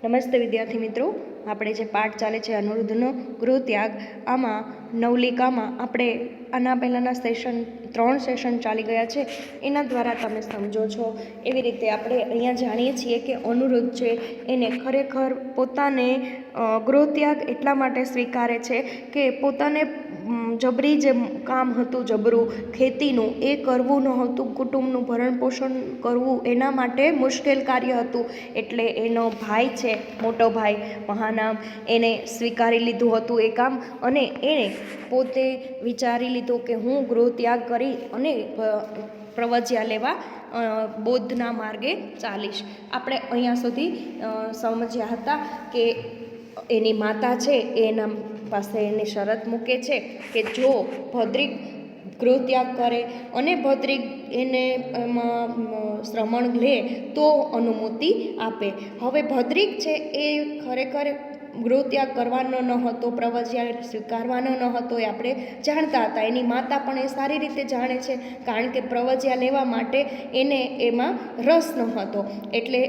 નમસ્તે વિદ્યાર્થી મિત્રો, આપણે જે પાઠ ચાલે છે અનુરુદ્ધનો ગૃહત્યાગ, આમાં નવલિકામાં આપણે આના પહેલાંના ત્રણ સેશન ચાલી ગયા છે, એના દ્વારા તમે સમજો છો. એવી રીતે આપણે અહીંયા જાણીએ છીએ કે અનુરુદ્ધ છે એને ખરેખર પોતાને ગૃહત્યાગ એટલા માટે સ્વીકારે છે કે પોતાને જબરી જે કામ હતું, જબરું ખેતીનું, એ કરવું ન હતું. કુટુંબનું ભરણ પોષણ કરવું એના માટે મુશ્કેલ કાર્ય હતું. એટલે એનો ભાઈ છે, મોટો ભાઈ મહાનામ, એને સ્વીકારી લીધું હતું એ કામ, અને એણે પોતે વિચારી લીધું કે હું ગૃહત્યાગ કરી અને પ્રવજ્યા લેવા બૌદ્ધના માર્ગે ચાલીશ. આપણે અહીંયા સુધી સમજ્યા હતા કે એની માતા છે એના પાસે એની શરત મૂકે છે કે જો ભદ્રિક ગૃહત્યાગ કરે અને ભદ્રિક એને એમાં શ્રમણ લે તો અનુમતિ આપે. હવે ભદ્રિક છે એ ખરેખર ગૃહત્યાગ કરવાનો ન હતો, પ્રવજ્યા સ્વીકારવાનો ન હતો, એ આપણે જાણતા હતા. એની માતા પણ એ સારી રીતે જાણે છે, કારણ કે પ્રવજ્યા લેવા માટે એને એમાં રસ ન હતો. એટલે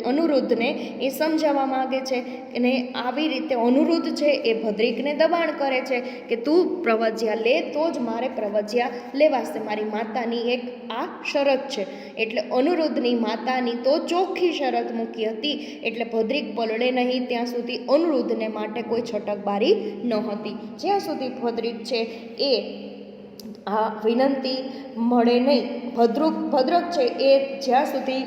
અનુરુદ્ધને એ સમજાવવા માગે છે અને આવી રીતે અનુરુદ્ધ છે એ ભદ્રિકને દબાણ કરે છે કે તું પ્રવજ્યા લે તો જ મારે પ્રવજ્યા લેવાશે. મારી માતાની એક આ શરત છે. એટલે અનુરુદ્ધની માતાની તો ચોખ્ખી શરત મૂકી હતી, એટલે ભદ્રિક પલળે નહીં ત્યાં સુધી અનુરુદ્ધને માટે કોઈ છટકબારી ન હતી. જ્યાં સુધી ભદ્રિક છે એ આ વિનંતી મળે નહીં, ભદ્રક છે એ જ્યાં સુધી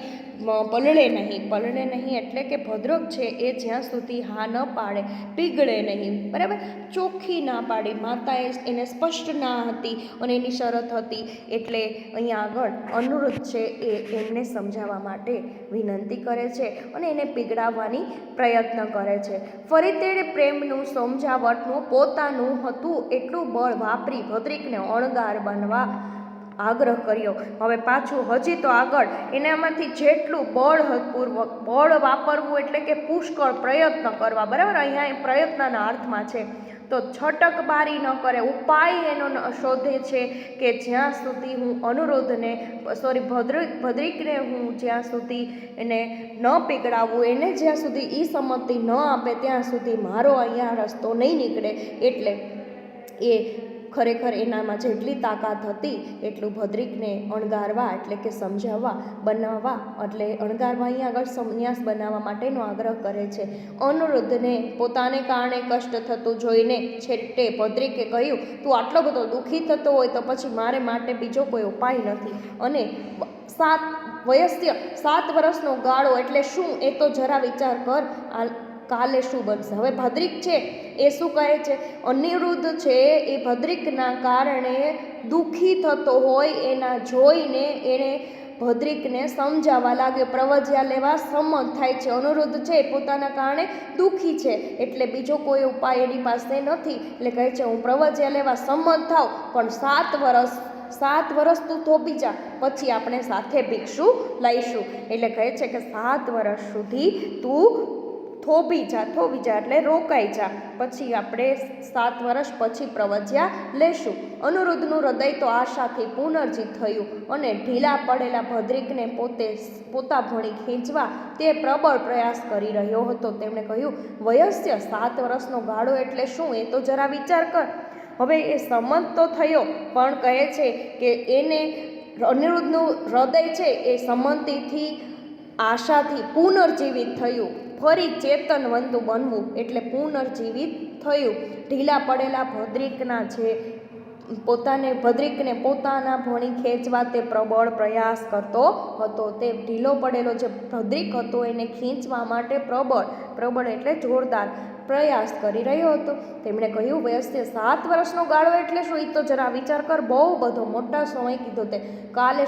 પલળે નહીં એટલે કે ભદ્રક છે એ જ્યાં સુધી હા ન પાડે, પીગળે નહીં, બરાબર, ચોખ્ખી ના પાડી, માતાએ એને સ્પષ્ટ ના હતી અને એની શરત હતી. એટલે અહીંયા આગળ અનુરુદ્ધ છે એ એમને સમજાવવા માટે વિનંતી કરે છે અને એને પીગળાવવાની પ્રયત્ન કરે છે. ફરી તેણે પ્રેમનું સમજાવટનું પોતાનું હતું એટલું બળ વાપરી ભદ્રિકને અણગાર બનવા આગ્રહ કર્યો. હવે પાછું હજી તો આગળ એનામાંથી જેટલું બળ વાપરવું એટલે કે પુષ્કળ પ્રયત્ન કરવા, બરાબર, અહીંયા પ્રયત્નના અર્થમાં છે. તો છટકબારી ન કરે, ઉપાય એનો શોધે છે કે જ્યાં સુધી હું ભદ્રિકને હું જ્યાં સુધી એને ન પીગળાવું, એને જ્યાં સુધી એ સંમતિ ન આપે ત્યાં સુધી મારો અહીંયા રસ્તો નહીં નીકળે. એટલે એ ખરેખર એનામાં જેટલી તાકાત હતી એટલું ભદ્રિકને અણગારવા એટલે કે સમજાવવા, બનાવવા, એટલે અણગારવા અહીંયા આગળ સંન્યાસ બનાવવા માટેનો આગ્રહ કરે છે. અનુરુદ્ધને પોતાને કારણે કષ્ટ થતું જોઈને છેવટે ભદ્રિકે કહ્યું, તું આટલો બધો દુઃખી થતો હોય તો પછી મારે માટે બીજો કોઈ ઉપાય નથી. અને 7 વર્ષનો ગાળો એટલે શું એ તો જરા વિચાર કર, કાલે શું બનશે. હવે ભદ્રિક છે એ શું કહે છે, અનિરુદ્ધ છે એ ભદ્રિકના કારણે દુઃખી થતો હોય એના જોઈને એણે ભદ્રિકને સમજાવવા લાગ્યો, પ્રવજ્યા લેવા સંમત થાય છે. અનુરુદ્ધ છે પોતાના કારણે દુઃખી છે એટલે બીજો કોઈ ઉપાય એની પાસે નથી. એટલે કહે છે હું પ્રવજ્યા લેવા સંમત થાવ, પણ 7 વર્ષ તું થોભી જા, પછી આપણે સાથે ભિક્ષુ લઈશું. એટલે કહે છે કે 7 વર્ષ સુધી તું થોભી જા એટલે રોકાઈ જા, પછી આપણે 7 વર્ષ પછી પ્રવજ્યા લેશું. અનુરુદ્ધનું હૃદય તો આશાથી પુનર્જીત થયું અને ઢીલા પડેલા ભદ્રિકને પોતા ભણી ખેંચવા તે પ્રબળ પ્રયાસ કરી રહ્યો હતો. તેમણે કહ્યું, વયસ્ય 7 વર્ષનો ગાળો એટલે શું એ તો જરા વિચાર કર. હવે એ સંમત તો થયો, પણ કહે છે કે એને અનિરુદ્ધનું હૃદય છે એ સંમતિથી, આશાથી પુનર્જીવિત થયું, ફરી ચેતનવંતું બનવું એટલે પુનર્જીવિત થયું. ઢીલા પડેલા ભદ્રિકને પોતાના ભણી ખેંચવા તે પ્રબળ પ્રયાસ કરતો હતો. તે ઢીલો પડેલો જે ભદ્રિક હતો એને ખીંચવા માટે પ્રબળ એટલે જોરદાર પ્રયાસ કરી રહ્યો હતો. તેમણે કહ્યું, વયસ્ય 7 વર્ષનો ગાળો એટલે શું એ તો જરા વિચાર કર, બહુ બધો મોટા સમય કીધો તે. કાલે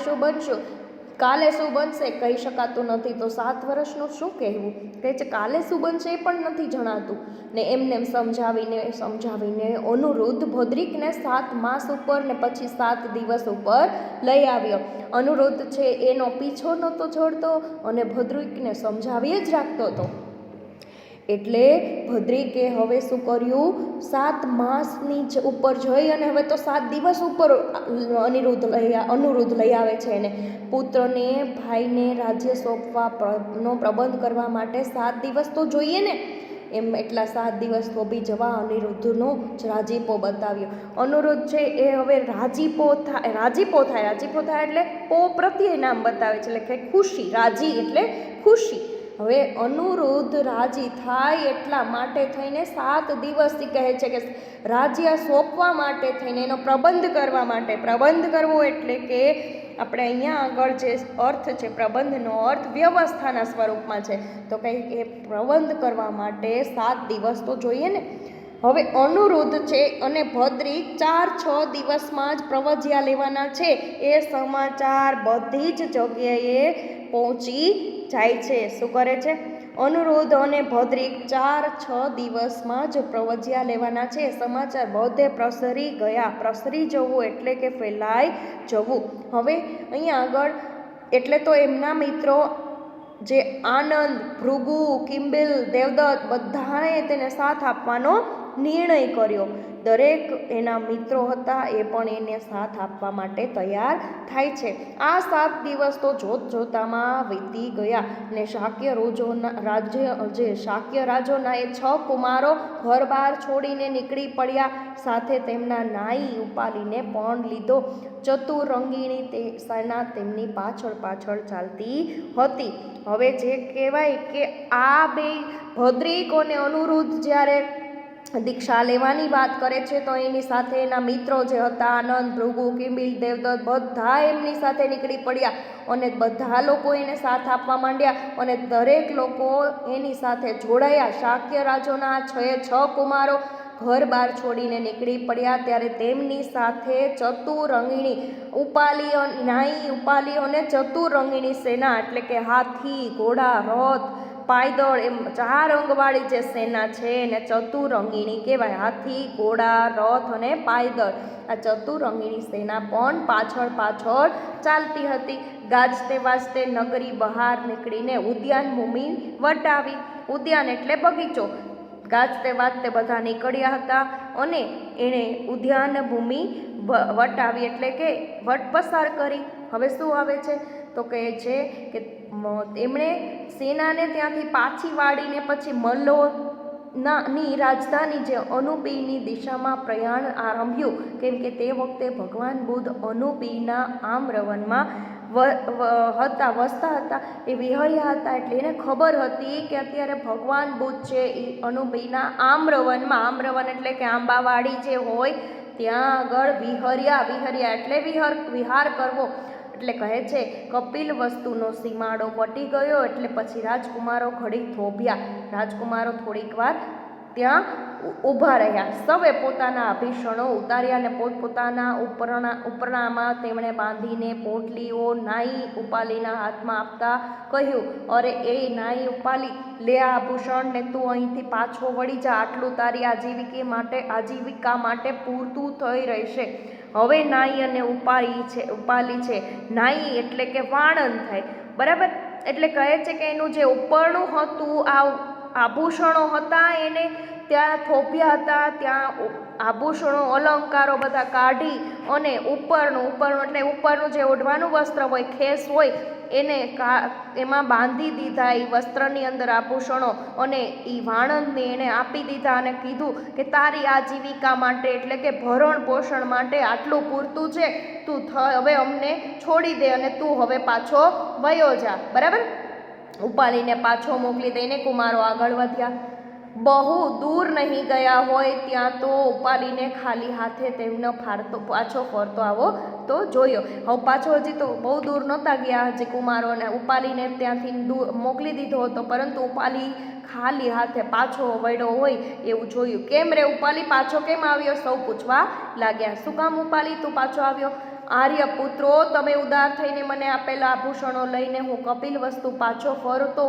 શું બનશે કહી શકાતું નથી, તો 7 વર્ષનું શું કહેવું. કહે છે કાલે શું બનશે એ પણ નથી જણાતું. ને એમને સમજાવીને અનુરુદ્ધ ભદ્રિકને 7 માસ ઉપર ને પછી 7 દિવસ ઉપર લઈ આવ્યો. અનુરુદ્ધ છે એનો પીછો નહોતો છોડતો અને ભદ્રિકને સમજાવી જ રાખતો હતો. એટલે ભદ્રિકે હવે શું કર્યું, 7 માસની ઉપર જઈ અને હવે તો 7 દિવસ ઉપર અનુરુદ્ધ લઈ આવે છે એને. પુત્રને ભાઈને રાજ્ય સોંપવાનો પ્રબંધ કરવા માટે 7 દિવસ તો જોઈએ ને, એમ એટલા 7 દિવસ થોભી જવા અનિરુદ્ધનો રાજીપો બતાવ્યો. અનુરુદ્ધ છે એ હવે રાજીપો થાય એટલે પો પ્રત્યે નામ બતાવે છે, એટલે કે ખુશી. રાજી એટલે ખુશી. હવે અનુરુદ્ધ રાજી થાય એટલા માટે થઈને 7 દિવસથી કહે છે કે રાજ્ય સોંપવા માટે થઈને એનો પ્રબંધ કરવા માટે. પ્રબંધ કરવો એટલે કે આપણે અહીંયા આગળ જે અર્થ છે પ્રબંધનો અર્થ વ્યવસ્થાના સ્વરૂપમાં છે, તો કંઈ એ પ્રબંધ કરવા માટે 7 દિવસ તો જોઈએ ને. હવે અનુરુદ્ધ છે અને ભદ્રિક 4-6 દિવસમાં જ પ્રવજ્યા લેવાના છે એ સમાચાર બધી જ જગ્યાએ પહોંચી જાય છે. શું કરે છે? અનુરુદ્ધ અને ભદ્રિક 4-6 દિવસમાં જ પ્રવજ્યા લેવાના છે સમાચાર બધે પ્રસરી ગયા. પ્રસરી જવું એટલે કે ફેલાઈ જવું. હવે અહીંયા આગળ એટલે તો એમના મિત્રો જે આનંદ, ભૃગુ, કિંબિલ, દેવદત્ત બધાએ તેને સાથ આપવાનો નિર્ણય કર્યો. દરેક એના મિત્રો હતા એ પણ એને સાથ આપવા માટે તૈયાર થાય છે. આ 7 દિવસ તો જોતજોતામાં વીતી ગયા ને શાક્ય રાજાના એ 6 કુમારો ઘર બહાર છોડીને નીકળી પડ્યા. સાથે તેમના નાઈ ઉપાલીને પણ લીધો. ચતુરંગીણી તે સેના તેમની પાછળ પાછળ ચાલતી હતી. હવે જે કહેવાય કે આ બે ભદ્રિક અને અનુરુદ્ધ જ્યારે દીક્ષા લેવાની વાત કરે છે તો એની સાથે એના મિત્રો જે હતા આનંદ, ભૃગુ, કિંબિલ, દેવદત્ત બધા એમની સાથે નીકળી પડ્યા અને બધા લોકો એને સાથ આપવા માંડ્યા અને દરેક લોકો એની સાથે જોડાયા. શાક્ય રાજાના 6 કુમારો ઘર બહાર છોડીને નીકળી પડ્યા ત્યારે તેમની સાથે ચતુરંગીણી નાઈ ઉપાલીઓ અને ચતુરંગીણી સેના એટલે કે હાથી, ઘોડા, રથ, પાયદળ એમ 4 અંગવાળી જે સેના છે એને ચતુરંગીણી કહેવાય. હાથી, ઘોડા, રથ અને પાયદળ આ ચતુરંગીણી સેના પણ પાછળ પાછળ ચાલતી હતી. ગાજતે વાજતે નગરી બહાર નીકળીને ઉદ્યાન ભૂમિ વટાવી. ઉદ્યાન એટલે બગીચો. ગાજતે વાજતે બધા નીકળ્યા હતા અને એણે ઉદ્યાન ભૂમિ વટાવી એટલે કે વટ પસાર કરી. હવે શું આવે છે તો કહે છે કે એમણે સેનાને ત્યાંથી પાછી વાળીને પછી મલ્લોની રાજધાની જે અનુપીની દિશામાં પ્રયાણ આરંભ્યું. કેમ કે તે વખતે ભગવાન બુદ્ધ અનુપીના આમ્રવનમાં વસતા હતા, એ વિહર્યા હતા. એટલે એને ખબર હતી કે અત્યારે ભગવાન બુદ્ધ છે એ અનુપીના આમ્રવનમાં, આમ્રવન એટલે કે આંબાવાડી જે હોય ત્યાં આગળ વિહર્યા એટલે વિહાર કરવો. એટલે કહે છે કપિલ વસ્તુનો સીમાડો વટી ગયો એટલે પછી રાજકુમારો ઘડી થોભ્યા. રાજકુમારો થોડીક વાર ત્યાં ઊભા રહ્યા. સૌએ પોતાના આભૂષણો ઉતાર્યા અને પોતપોતાના ઉપરણામાં તેમણે બાંધીને પોટલીઓ નાઈ ઉપાલીના હાથમાં આપતા કહ્યું, અરે એ નાઈ ઉપાલી, લે આ આભૂષણ ને તું અહીંથી પાછો વળી જા. આટલું તારી આજીવિકા માટે પૂરતું થઈ રહેશે. હવે નાઈ અને ઉપાલી છે. નાઈ એટલે કે વાણંદ થાય, બરાબર. એટલે કહે છે કે એનું જે ઉપરણું હતું, આ આભૂષણો હતા એને ત્યાં થોભ્યા હતા. ત્યાં આભૂષણો અલંકારો બધા કાઢી અને ઉપરનું એટલે ઉપરનું જે ઓઢવાનું વસ્ત્ર હોય, ખેસ હોય, એને એમાં બાંધી દીધા. એ વસ્ત્રની અંદર આભૂષણો અને એ વાણંદને એને આપી દીધા અને કીધું કે તારી આજીવિકા માટે એટલે કે ભરણ પોષણ માટે આટલું પૂરતું છે. તું હવે અમને છોડી દે અને તું હવે પાછો વયો જા, બરાબર. ઉપાલીને પાછો મોકલી દઈને કુમારો આગળ વધ્યા. બહુ દૂર નહીં ગયા હોય ત્યાં તો ઉપાલીને ખાલી હાથે તેમનો પાછો ફરતો આવો તો જોયો. હવે પાછો હજી તો બહુ દૂર નહોતા ગયા હજી કુમારોને. ઉપાલીને ત્યાંથી મોકલી દીધો હતો, પરંતુ ઉપાલી ખાલી હાથે પાછો વળ્યો હોય એવું જોયું. કેમ રે ઉપાલી પાછો કેમ આવ્યો? સૌ પૂછવા લાગ્યા. શું કામ ઉપાલી તું પાછો આવ્યો? આર્યપુત્રો, તમે ઉદાર થઈને મને આપેલા આભૂષણો લઈને હું કપિલ વસ્તુ પાછો ફરતો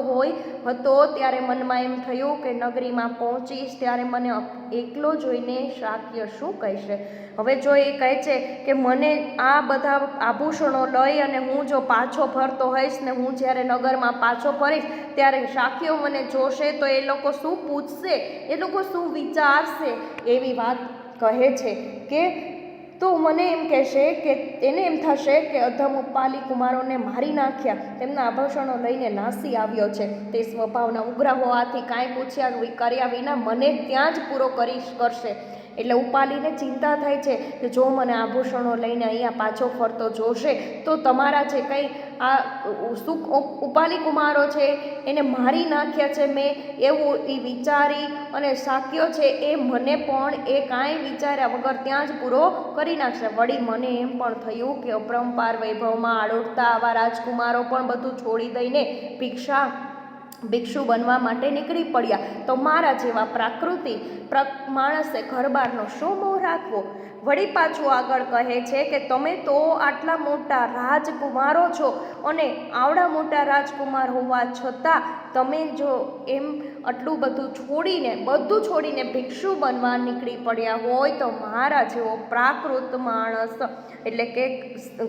હતો ત્યારે મનમાં એમ થયું કે નગરીમાં પહોંચીશ ત્યારે મને એકલો જોઈને શાક્ય શું કહેશે. હવે જો એ કહે છે કે મને આ બધા આભૂષણો લઈ અને હું જો પાછો ફરતો હોઈશ ને હું જ્યારે નગરમાં પાછો ફરીશ ત્યારે શાક્યો મને જોશે તો એ લોકો શું પૂછશે, એ લોકો શું વિચારશે, એવી વાત કહે છે કે તો મને એમ કહેશે કે એને એમ થશે કે અધમ ઉપાલી કુમારોને મારી નાખ્યા, તેમના આભૂષણો લઈને નાસી આવ્યો છે. તે સ્વભાવના ઉગ્ર હોવાથી કાંઈ પૂછ્યા કર્યા વિના મને ત્યાં જ પૂરો કરશે. એટલે ઉપાલીને ચિંતા થાય છે કે જો મને આભૂષણો લઈને અહીંયા પાછો ફરતો જોશે તો તમારા જે કંઈ આ ઉપાલી કુમારો છે એને મારી નાખ્યા છે મેં, એવું એ વિચારી અને શાક્યો છે એ મને પણ એ કાંઈ વિચાર્યા વગર ત્યાં જ પૂરો કરી નાખશે. વળી મને એમ પણ થયું કે અપરંપાર વૈભવમાં આડોળતા આવા રાજકુમારો પણ બધું છોડી દઈને ભિક્ષુ બનવા માટે નીકળી પડ્યા તો મારા જેવા માણસે ઘરબારનો શું મોહ રાખવો. વળી પાછું આગળ કહે છે કે તમે તો આટલા મોટા રાજકુમારો છો અને આવડા મોટા રાજકુમાર હોવા છતાં તમે જો એમ આટલું બધું છોડીને ભિક્ષુ બનવા નીકળી પડ્યા હોય તો મારા જેવો પ્રાકૃત માણસ, એટલે કે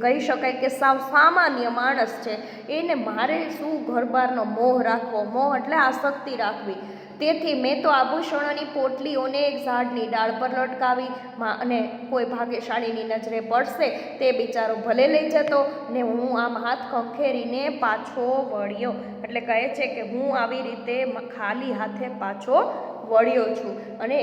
કહી શકાય કે સાવ સામાન્ય માણસ છે, એને મારે શું ઘરબારનો મોહ રાખવો, મોહ એટલે આસક્તિ રાખવી. તેથી મેં તો આભૂષણોની પોટલીઓને એક ઝાડની ડાળ પર લટકાવી અને કોઈ ભાગ્યશાળીની નજરે પડશે તે બિચારો ભલે લઈ જતો ને હું આમ હાથ ખંખેરીને પાછો વળ્યો. એટલે કહે છે કે હું આવી રીતે ખાલી હાથે પાછો વળ્યો છું અને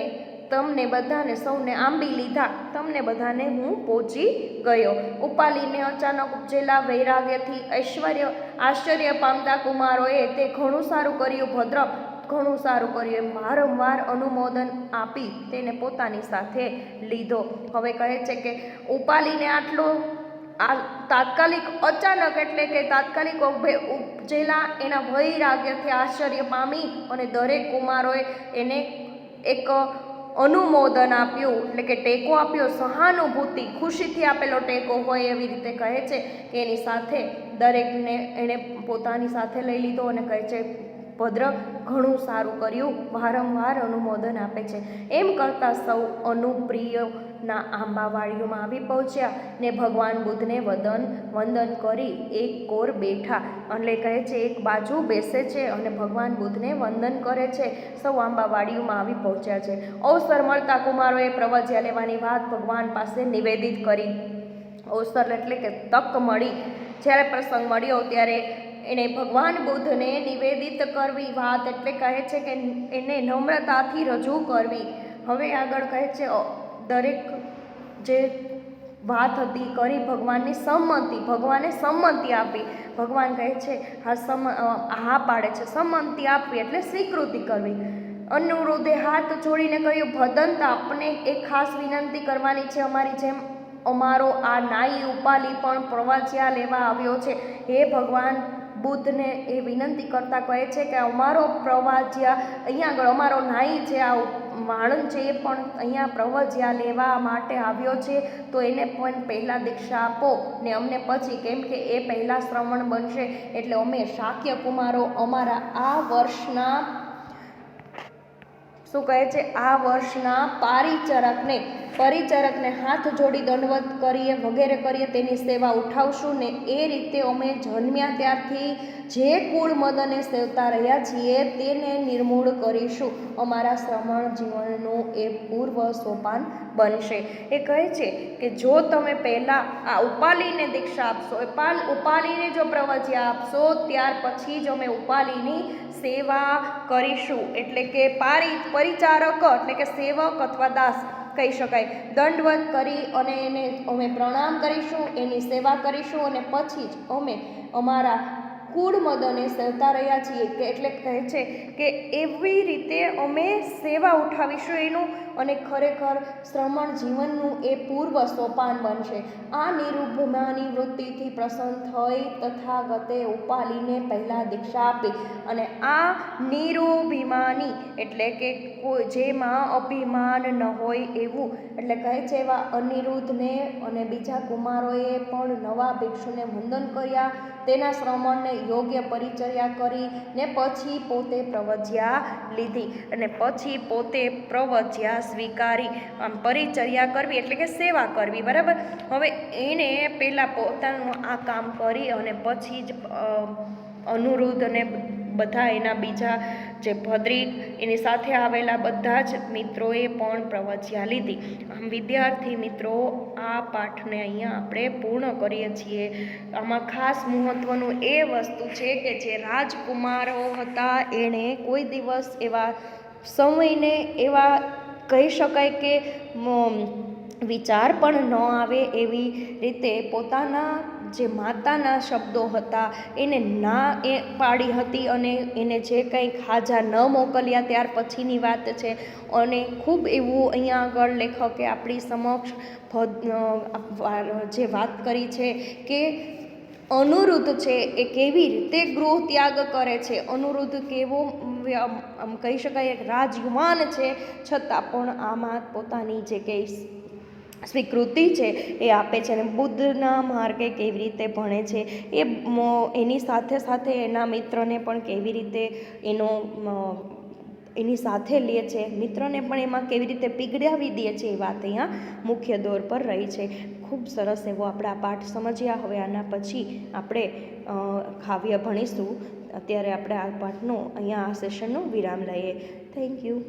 તમને બધાને સૌને આંબી લીધા, તમને બધાને હું પહોંચી ગયો. ઉપાલીને અચાનક ઉપજેલા વૈરાગ્યથી આશ્ચર્ય પામતા કુમારોએ તે ઘણું સારું કર્યું ભદ્ર, ઘણું સારું કર્યું એમ વારંવાર અનુમોદન આપી તેને પોતાની સાથે લીધો. હવે કહે છે કે ઉપાલીને આટલો તાત્કાલિક અચાનક એટલે કે તાત્કાલિક ઉપજેલા એના વૈરાગ્યથી આશ્ચર્ય પામી અને દરેક કુમારોએ એને એક અનુમોદન આપ્યું, એટલે કે ટેકો આપ્યો, સહાનુભૂતિ ખુશીથી આપેલો ટેકો હોય એવી રીતે કહે છે કે એની સાથે દરેકને એણે પોતાની સાથે લઈ લીધો અને કહે છે ભદ્ર ઘણું સારું કર્યું, વારંવાર અનુમોદન આપે છે. એમ કરતાં સૌ અનુપ્રિયના આંબાવાડીઓમાં આવી પહોંચ્યા ને ભગવાન બુદ્ધને વંદન કરી એક કોર બેઠા, એટલે કહે છે એક બાજુ બેસે છે અને ભગવાન બુદ્ધને વંદન કરે છે. સૌ આંબાવાડીઓમાં આવી પહોંચ્યા છે. અવસર મળતા કુમારોએ પ્રવજ્યા લેવાની વાત ભગવાન પાસે નિવેદિત કરી. અવસર એટલે કે તક મળી, જ્યારે પ્રસંગ મળ્યો ત્યારે એને ભગવાન બુદ્ધને નિવેદિત કરવી વાત, એટલે કહે છે કે એને નમ્રતાથી રજૂ કરવી. હવે આગળ કહે છે દરેક જે વાત હતી કરી ભગવાને સંમતિ આપી. ભગવાન કહે છે હા પાડે છે, સંમતિ આપવી એટલે સ્વીકૃતિ કરવી. અનુરુદ્ધે હાથ જોડીને કહ્યું ભદંત, આપને એક ખાસ વિનંતી કરવાની છે. અમારી જેમ અમારો આ નાઈ ઉપાલી પણ પ્રવજ્યા લેવા આવ્યો છે. હે ભગવાન બુદ્ધને એ વિનંતી કરતા કહે છે કે અમારો પ્રવજ્યા અહીંયા આગળ અમારો નાઈ છે, આ વાણંદ છે, એ પણ અહીંયા પ્રવજ્યા લેવા માટે આવ્યો છે, તો એને પણ પહેલાં દીક્ષા આપો ને અમને પછી, કેમ કે એ પહેલાં શ્રવણ બનશે. એટલે અમે શાક્ય કુમારો અમારા આ વર્ષના પરિચરકને હાથ જોડી દંડવત કરીએ વગેરે કરીએ, તેની સેવા ઉઠાવશું ને એ રીતે અમે જન્મ્યા ત્યારથી જે કુળ મદને સેવતા રહ્યા છીએ તેને નિર્મૂળ કરીશું. અમારા શ્રમણ જીવનનું એ પૂર્વ સોપાન બનશે. એ કહે છે કે જો તમે પહેલાં આ ઉપાલીને દીક્ષા આપશો, ઉપાલીને જો પ્રવજ્યા આપશો ત્યાર પછી જ અમે ઉપાલીની સેવા કરીશું. એટલે કે પરિચારક એટલે કે સેવક અથવા દાસ કહી શકાય. દંડવત કરી અને એને અમે પ્રણામ કરીશું, એની સેવા કરીશું અને પછી જ અમે અમારા કુળ મદને સેવતા રહ્યા છીએ કે એટલે કહે છે કે એવી રીતે અમે સેવા ઉઠાવીશું એનું, અને ખરેખર શ્રમણ જીવનનું એ પૂર્વ સોપાન બનશે. આ નિરુભમાની વૃત્તિથી પ્રસન્ન થઈ તથાગતે ઉપાલીને પહેલાં દીક્ષા આપી. અને આ નિરુભિમાની એટલે કે જેમાં અભિમાન ન હોય એવું, એટલે કહે છે એવા અનિરુદ્ધને અને બીજા કુમારોએ પણ નવા ભિક્ષુને વંદન કર્યા, તેના શ્રમણને યોગ્ય પરિચર્યા કરી ને પછી પોતે પ્રવજ્યા લીધી. અને પછી પોતે પ્રવજ્યા સ્વીકારી. આમ પરિચર્યા કરવી એટલે કે સેવા કરવી, બરાબર. હવે એણે પહેલાં પોતાનું આ કામ કરી અને પછી જ અનિરુદ્ધ અને બધા એના બીજા જે ભદ્રિક એની સાથે આવેલા બધા જ મિત્રોએ પણ પ્રવજ્યા લીધી. આમ વિદ્યાર્થી મિત્રો, આ પાઠને અહીંયા આપણે પૂર્ણ કરીએ છીએ. આમાં ખાસ મહત્ત્વનું એ વસ્તુ છે કે જે રાજકુમારો હતા એણે કોઈ દિવસ એવા સમયને એવા કહી શકાય કે વિચાર પણ ન આવે એવી રીતે પોતાના જે માતાના શબ્દો હતા એને ના એ પાડી હતી, અને એને જે કંઈ ખાજા ન મોકલ્યા ત્યાર પછીની વાત છે. અને ખૂબ એવું અહીંયા આગળ લેખકે આપણી સમક્ષ જે વાત કરી છે કે અનિરુદ્ધ છે એ કેવી રીતે ગૃહ ત્યાગ કરે છે. અનિરુદ્ધ કેવો આમ કહી શકાય એક રાજયુવાન છે, છતાં પણ આમાં પોતાની જે કંઈ સ્વીકૃતિ છે એ આપે છે. અને બુદ્ધના માર્ગે કેવી રીતે ભણે છે એ એની સાથે સાથે એના મિત્રને પણ કેવી રીતે એની સાથે લે છે, મિત્રને પણ એમાં કેવી રીતે પીગળાવી દે છે, એ વાત અહીંયા મુખ્ય દોર પર રહી છે. ખૂબ સરસ એવો આપણે આ પાઠ સમજ્યા. હવે આના પછી આપણે કાવ્ય ભણીશું. અત્યારે આપણે આ પાઠનું અહીંયા આ સેશનનું વિરામ લઈએ. Thank you.